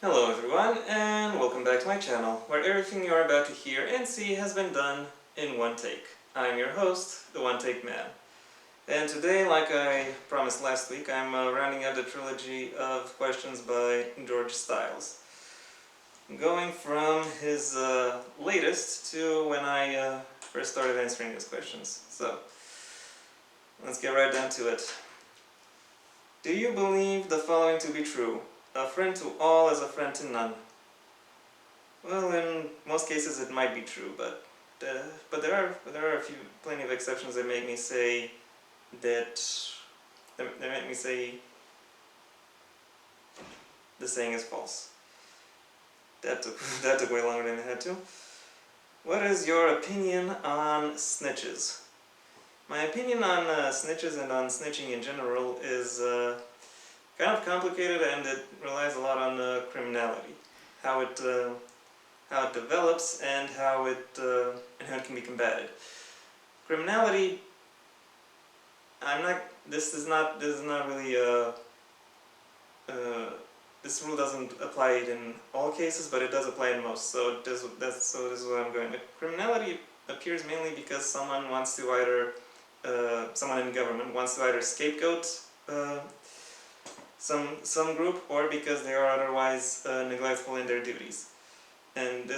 Hello everyone, and welcome back to my channel, where everything you're about to hear and see has been done in one take. I'm your host, the One Take Man. And today, like I promised last week, I'm rounding out the trilogy of questions by George Stiles. Going from his latest to when I first started answering his questions. So, let's get right down to it. Do you believe the following to be true? A friend to all is a friend to none. Well, in most cases it might be true, but there are plenty of exceptions that make me say that that make me say the saying is false. That took that took way longer than it had to. What is your opinion on snitches? My opinion on snitches and on snitching in general is kind of complicated, and it relies a lot on criminality, how it how it develops, and how it can be combated. Criminality, I'm not. This is not really. This rule doesn't apply in all cases, but it does apply in most. So this is what I'm going with. Criminality appears mainly because someone wants to either someone in government wants to either scapegoat some group, or because they are otherwise neglectful in their duties. And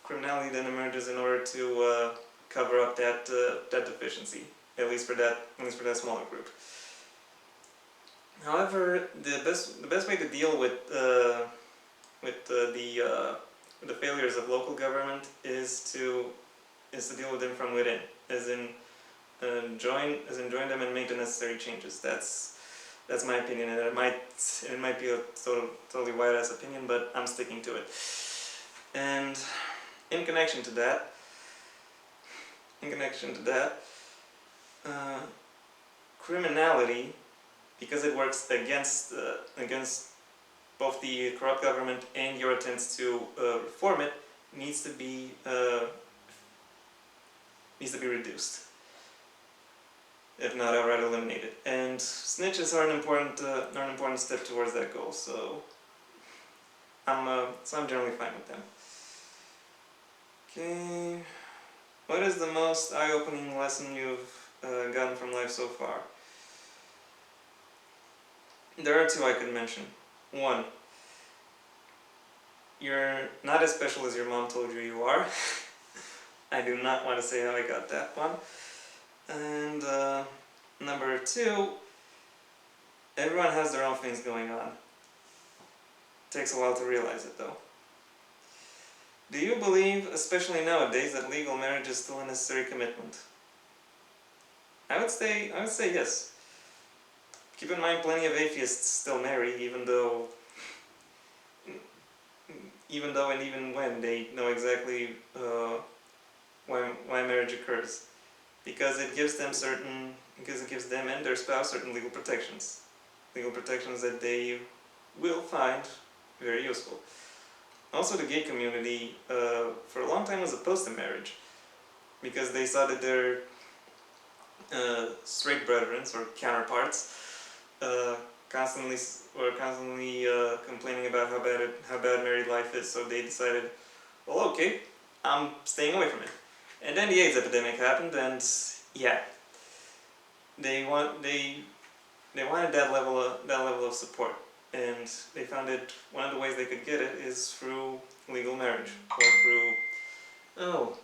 criminality then emerges in order to cover up that deficiency, at least for that smaller group. However, the best way to deal with the failures of local government is to deal with them from within, as in join them and make the necessary changes. That's my opinion, and it might be a totally wide ass opinion, but I'm sticking to it. And in connection to that, in connection to that, uh, criminality, because it works against both the corrupt government and your attempts to reform it, needs to be reduced, if not outright eliminated. And snitches are an important step towards that goal. So I'm generally fine with them. Okay, what is the most eye-opening lesson you've gotten from life so far? There are two I could mention. One, you're not as special as your mom told you you are. I do not want to say how I got that one. And number two, everyone has their own things going on. Takes a while to realize it though. Do you believe, especially nowadays, that legal marriage is still a necessary commitment? I would say yes. Keep in mind, plenty of atheists still marry, even though and even when they know exactly why marriage occurs, because it gives them and their spouse certain legal protections that they will find very useful. Also, the gay community for a long time was opposed to marriage, because they saw that their straight brethren or counterparts uh, constantly complaining about how bad married life is. So they decided, well, okay, I'm staying away from it. And then the AIDS epidemic happened, and yeah, they wanted that level of support, and they found it one of the ways they could get it is through legal marriage, or through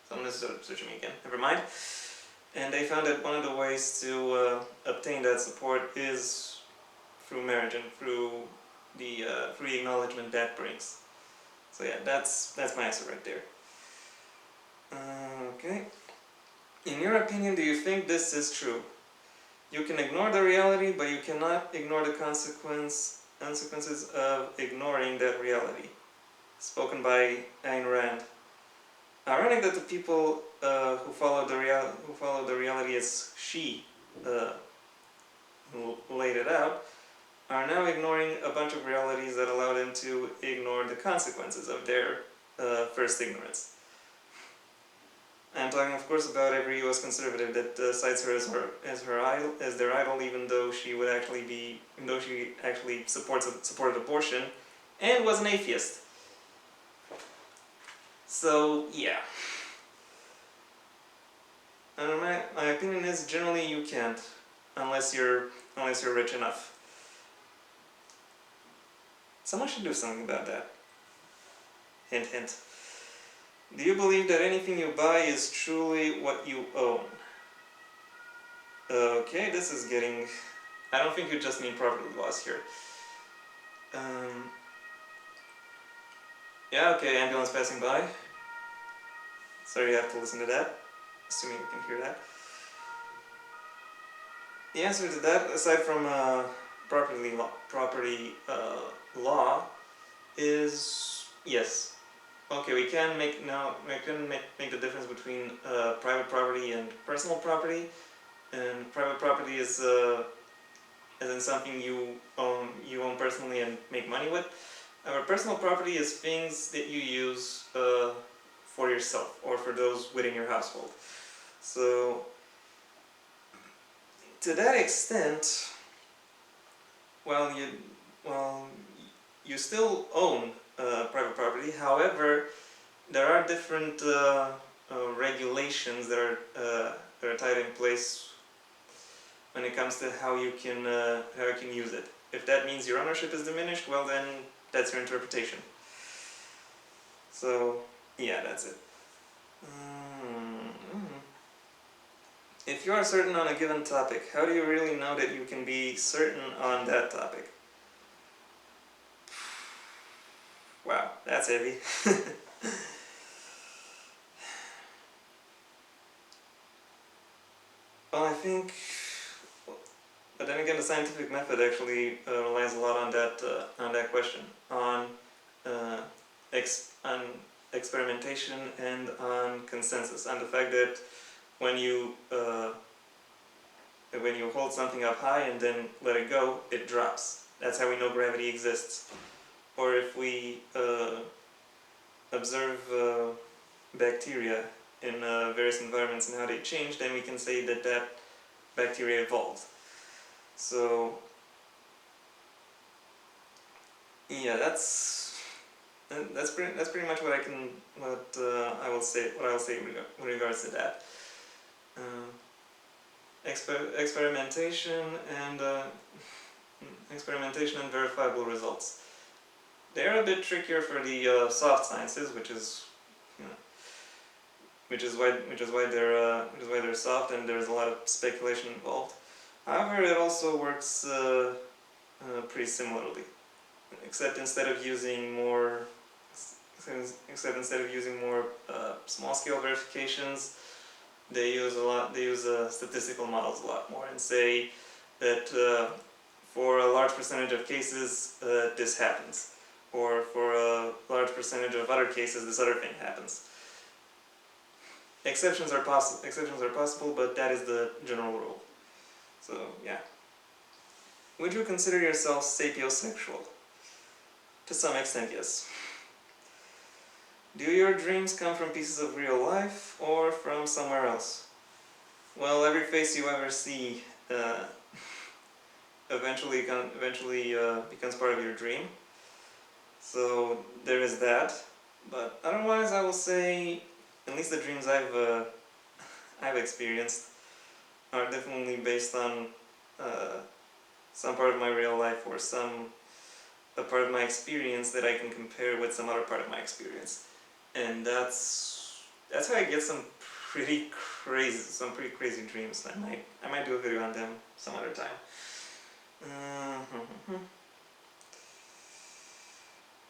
someone is searching me again. Never mind. And they found that one of the ways to obtain that support is through marriage and through the free acknowledgement that brings. So yeah, that's my answer right there. Okay. In your opinion, do you think this is true? You can ignore the reality, but you cannot ignore the consequences of ignoring that reality. Spoken by Ayn Rand. Ironic that the people who follow the reality as she uh, laid it out are now ignoring a bunch of realities that allow them to ignore the consequences of their first ignorance. I'm talking, of course, about every U.S. conservative that cites her as their idol, even though she actually supported abortion and was an atheist. So yeah, my opinion is generally you can't, unless you're rich enough. Someone should do something about that. Hint, hint. Do you believe that anything you buy is truly what you own? Okay, this is getting... I don't think you just mean property laws here. Yeah, okay, ambulance passing by. Sorry you have to listen to that, assuming you can hear that. The answer to that, aside from property law, is yes. Okay, we can make the difference between private property and personal property, and private property is as in something you own personally and make money with. Our personal property is things that you use for yourself or for those within your household. So to that extent, well, you still own private property. However, there are different regulations that are tied in place when it comes to how you can use it. If that means your ownership is diminished, well then that's your interpretation. So yeah, that's it. If you are certain on a given topic, how do you really know that you can be certain on that topic? Wow, that's heavy. Well, I think... But then again, the scientific method actually relies a lot on that question, on experimentation and on consensus, on the fact that when you hold something up high and then let it go, it drops. That's how we know gravity exists. Or if we observe bacteria in various environments and how they change, then we can say that bacteria evolved. So yeah, that's pretty much what I will say with regards to that. Experimentation and verifiable results. They are a bit trickier for the soft sciences, which is why they're soft, and there's a lot of speculation involved. However, it also works pretty similarly, except instead of using more small-scale verifications, they use statistical models a lot more, and say that for a large percentage of cases this happens, or for a large percentage of other cases this other thing happens. Exceptions are possible, but that is the general rule. So yeah. Would you consider yourself sapiosexual? To some extent, yes. Do your dreams come from pieces of real life or from somewhere else? Well, every face you ever see eventually becomes part of your dream. So there is that. But otherwise, I will say, at least the dreams I've experienced are definitely based on some part of my real life, or a part of my experience that I can compare with some other part of my experience. And that's how I get some pretty crazy dreams. I might do a video on them some other time.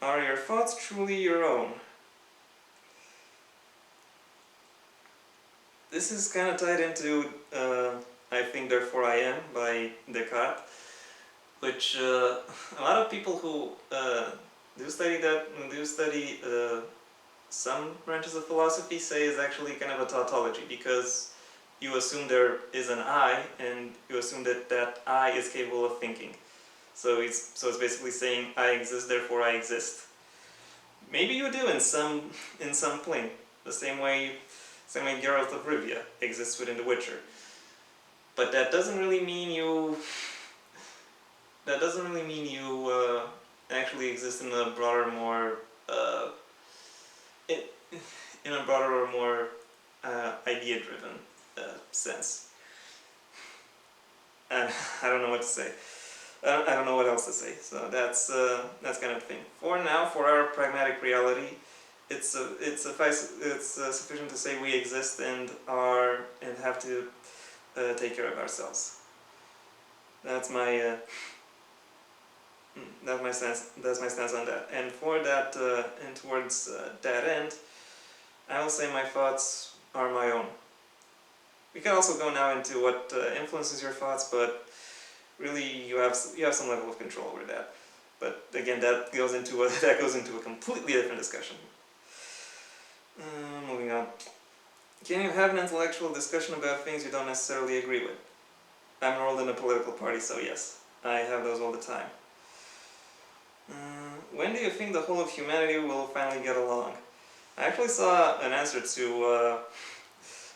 Are your thoughts truly your own? This is kind of tied into I Think Therefore I Am by Descartes, which a lot of people who do study some branches of philosophy say is actually kind of a tautology, because you assume there is an I, and you assume that I is capable of thinking. So it's basically saying I exist, therefore I exist. Maybe you do in some plane, the same way Geralt of Rivia exists within The Witcher. But that doesn't really mean you actually exist in a broader, more in, in a broader or more idea-driven sense. And I don't know what to say. I don't know what else to say. So that's kind of the thing. For now, for our pragmatic reality, it's sufficient to say we exist and have to take care of ourselves. That's my that's my stance. That's my stance on that. And for that, and towards that end, I will say my thoughts are my own. We can also go now into what influences your thoughts, but really you have some level of control over that. But again, that goes into a completely different discussion. Moving on. Can you have an intellectual discussion about things you don't necessarily agree with? I'm enrolled in a political party, so yes, I have those all the time. When do you think the whole of humanity will finally get along? I actually saw an answer to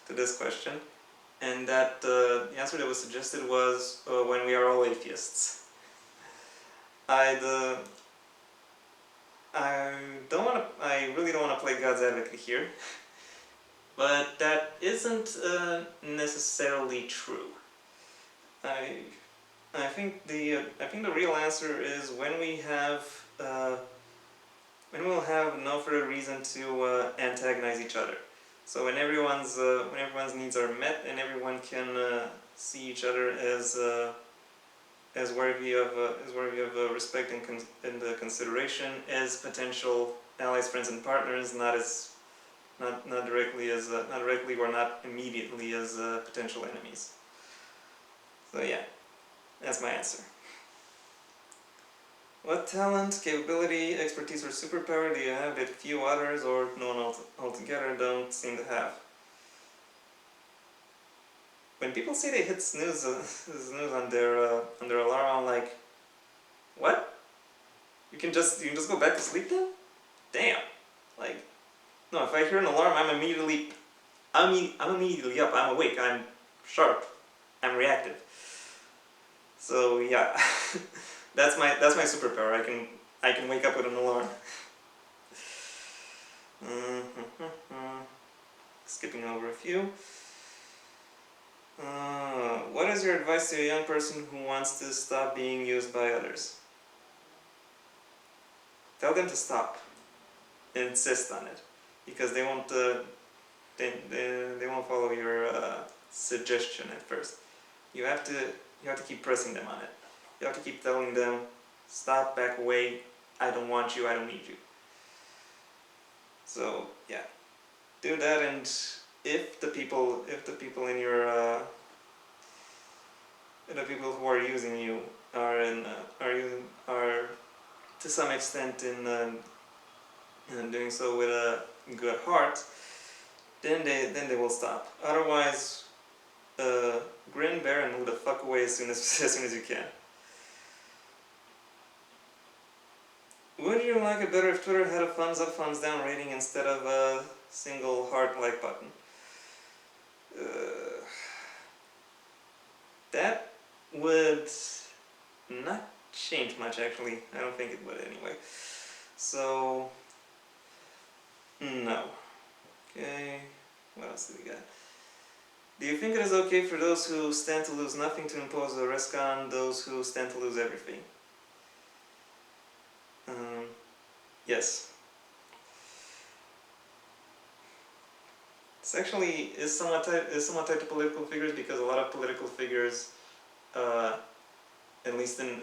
this question, and that the answer that was suggested was when we are all atheists. I really don't want to play God's advocate here, but that isn't necessarily true. I think the real answer is when we'll have no further reason to antagonize each other. So when everyone's needs are met and everyone can see each other as worthy of respect and consideration as potential allies, friends, and partners, not directly or not immediately as potential enemies. So yeah, that's my answer. What talent, capability, expertise, or superpower do you have that few others or no one altogether don't seem to have? When people say they hit snooze on their alarm, I'm like, what? You can just go back to sleep then? Damn! Like, no. If I hear an alarm, I'm immediately up. I'm awake. I'm sharp. I'm reactive. So yeah, that's my superpower. I can wake up with an alarm. Skipping over a few. What is your advice to a young person who wants to stop being used by others? Tell them to stop. Insist on it, because they won't follow your suggestion at first. You have to keep pressing them on it. You have to keep telling them, stop, back away, I don't want you, I don't need you. So yeah, do that, and if the people in your the people who are using you are to some extent in doing so with a good heart, then they will stop. Otherwise, grin, bear, and move the fuck away as soon as you can. Would you like it better if Twitter had a thumbs up, thumbs down rating instead of a single heart like button? That would not change much, actually. I don't think it would anyway. So, no. Okay, what else do we got? Do you think it is okay for those who stand to lose nothing to impose a risk on those who stand to lose everything? Yes. This actually is somewhat tied to political figures, because a lot of political figures, at least in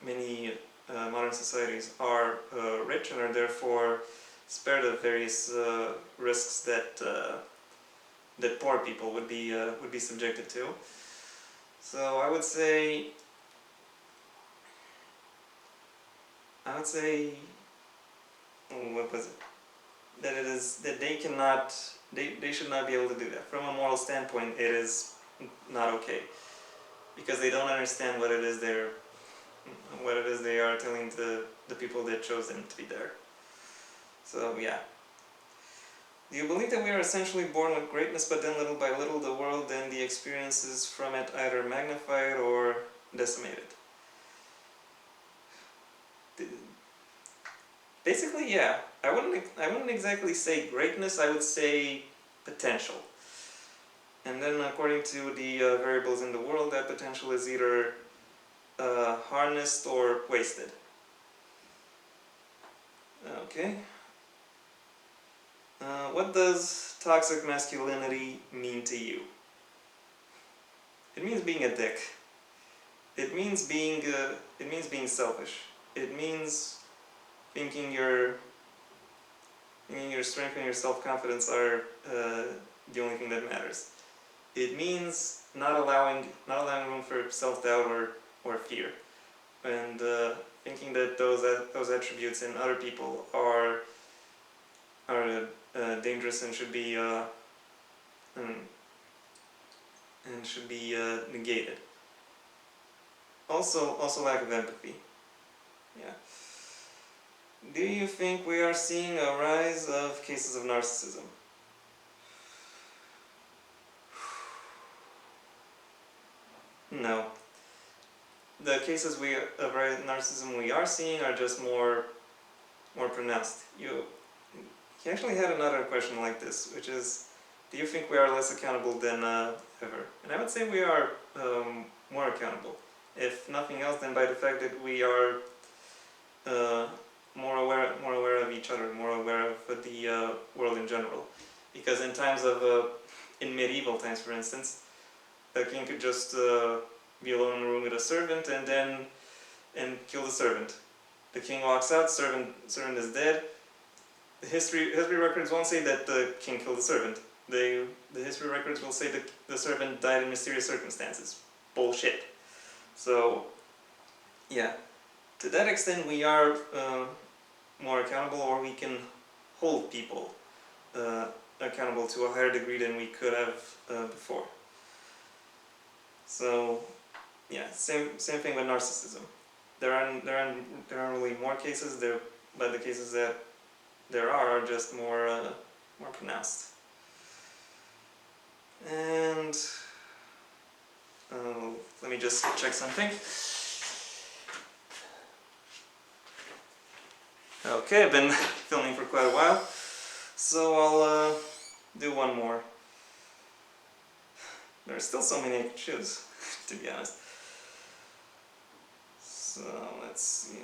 many modern societies, are rich and are therefore spared of various risks that poor people would be subjected to. So I would say, what was it? That they should not be able to do that. From a moral standpoint, it is not okay, because they don't understand what it is they are telling the people that chose them to be there. So yeah. Do you believe that we are essentially born with greatness, but then little by little the world and the experiences from it either magnified or decimated? Basically, yeah. I wouldn't exactly say greatness. I would say potential. And then, according to the variables in the world, that potential is either harnessed or wasted. Okay. What does toxic masculinity mean to you? It means being a dick. It means being selfish. It means thinking your thinking your strength and your self-confidence are the only thing that matters. It means not allowing room for self-doubt or fear, and thinking that those attributes in other people are dangerous and should be and, and should be negated. Also lack of empathy. Yeah. Do you think we are seeing a rise of cases of narcissism? No. The cases of narcissism we are seeing are just more pronounced. You actually had another question like this, which is, do you think we are less accountable than ever? And I would say we are more accountable. If nothing else, then by the fact that we are uh, more aware of each other, more aware of the world in general. Because in times of, in medieval times, for instance, a king could just be alone in a room with a servant and kill the servant. The king walks out, servant is dead. The history records won't say that the king killed the servant. The history records will say that the servant died in mysterious circumstances. Bullshit. So, yeah, to that extent we are more accountable, or we can hold people accountable to a higher degree than we could have before. So, yeah, same thing with narcissism. There aren't really more cases there, but the cases that there are just more pronounced. And let me just check something. Okay, I've been filming for quite a while, so I'll do one more. There are still so many I could choose, to be honest. So let's see.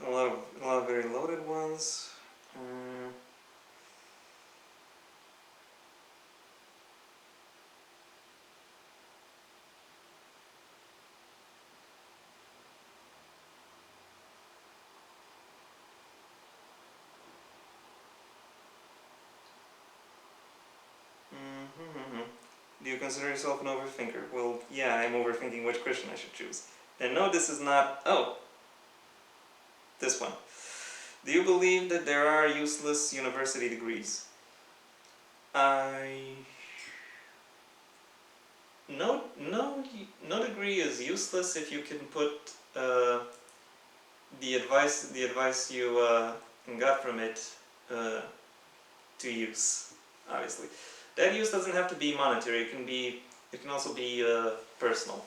A lot of very loaded ones. Do you consider yourself an overthinker? Well, yeah, I'm overthinking which Christian I should choose. And no, this is not... Oh! This one. Do you believe that there are useless university degrees? No degree is useless if you can put the advice you got from it to use, obviously. That use doesn't have to be monetary. It can also be personal.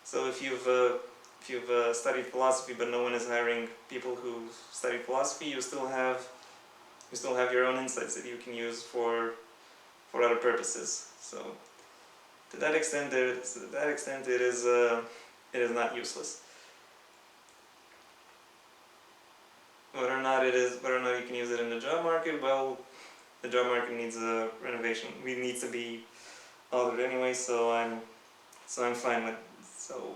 So if you've studied philosophy but no one is hiring people who study philosophy, you still have your own insights that you can use for other purposes. So to that extent, it is not useless. Whether or not you can use it in the job market, well, the job market needs a renovation. It needs to be altered anyway, so I'm fine with it. So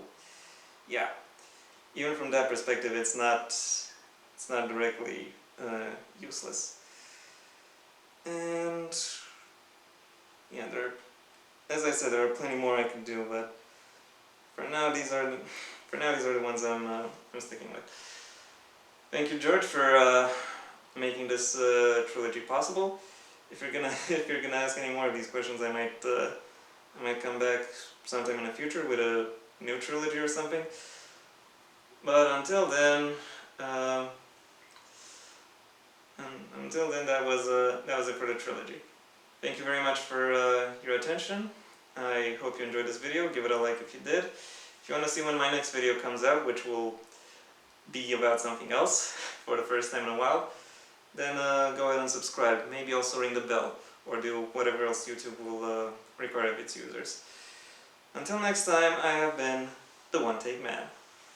yeah, even from that perspective, it's not directly useless. And yeah, as I said, there are plenty more I can do, but for now these are the ones I'm sticking with. Thank you, George, for making this trilogy possible. If you're gonna if you're gonna ask any more of these questions, I might come back sometime in the future with a new trilogy or something. But until then, that was it for the trilogy. Thank you very much for your attention. I hope you enjoyed this video. Give it a like if you did. If you want to see when my next video comes out, which will be about something else for the first time in a while, then go ahead and subscribe. Maybe also ring the bell, or do whatever else YouTube will require of its users. Until next time, I have been the One Take Man.